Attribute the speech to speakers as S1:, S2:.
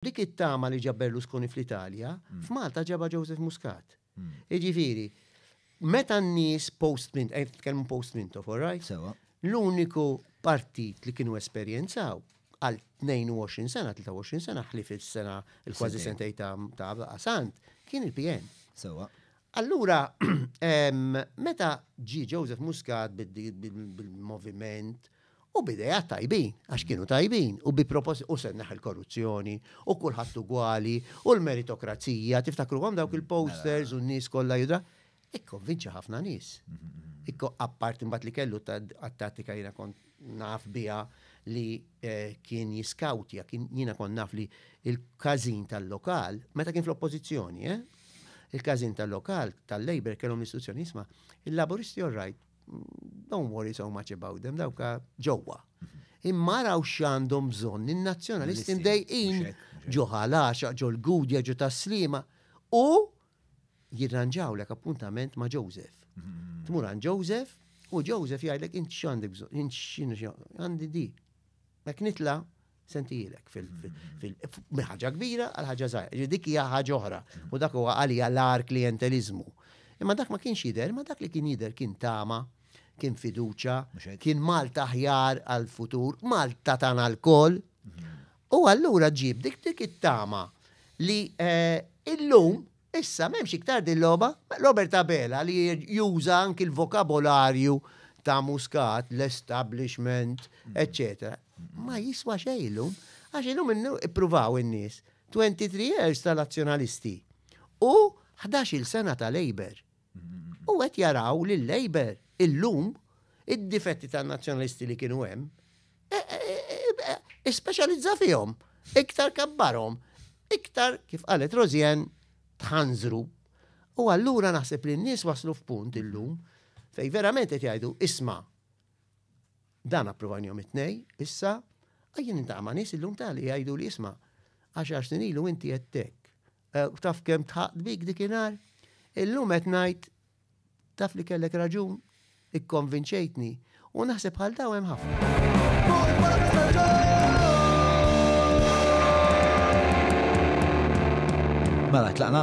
S1: Dik it-tama li ġab Berlusconi fl-Italja, f'Malta ġabha Joseph Muscat. Jiġifieri, meta n-nies post-mint, tkellmu post-mint all right? L-uniku partit li kienu esperjenzaw għal 22 sena, 23 sena, ħlif il-sena, il-kważi sentej ta' qasant, kien il-PN. Allura, meta ġi Joseph Muscat bil-moviment, u bidejat tajbin, għax kienu tajbin, u bi proposti, u sennaħ il-korruzzjoni, u kulħadd ugwali, u l-meritokrazija, tiftakru għam dawk il-posters, u n-nis kollha jidra, ikkonvinċa ħafna nis. Ikko apparti mbagħad li kellu tattika jiena kont naf biha li kien jiskawtja, jiena kont naf li il-każin tal-lokal, meta kien fl-oppożizzjoni, il-każin tal-lokal, tal-Labor kellhom l-istituzzjoni isma' il-Laboristi all right, don't worry so much about them, dawka ġewwa. Imma raw x'għandhom bżonn in-nazzjonalisti mdejqin ġo ħalaxa, ġo l-Gudja, ġo tas-Slima u jirranġawlek appuntament ma' Joseph. Tmur għand Joseph u Joseph jgħidlek int x'għandek bżonn, int x'inhu għandi di. Mek nitla' sentijilek fil-ħaġa kbira għal ħaġa żgħira. Dik hija ħaġa oħra u dak huwa għalija l-ar klientelizmu. Imma dak ma kienx jidher, ma dak li kien jidher kien tama, kien fiduċa, kien Malta ħjar għal-futur, Malta tagħna l-koll. U allura ġib dik it-tama li illum issa m'hemmx iktar din logħba, Robert Abela li juża anki l-vokabolarju ta' Muscat, l-establishment, etc. Ma jiswa xejn illum, għax illum ippruvaw in-nies 23 years tal-azzjonalisti u 11 sena ta' Labor. U qed jaraw li l-Labor illum id-difetti tan-nazzjonalisti li kienu hemm ispeċjalizza fihom, iktar kabbarhom, iktar kif qalet Rozien tħanżru. U allura naħseb li n-nies waslu f'punt illum fej verament qed jgħidu isma' dan approvajnihom it-tnej, issa għajjin intaqma' nies illum tali jgħidu li isma' 10 snin ilu inti qed hekk. Taf kemm tħaqt bik dikinhar? Illum qed ngħid taf li kellek raġun, ikkonvinċejtni u naħseb bħal daw hemm ħafna.
S2: Mela tlaqna.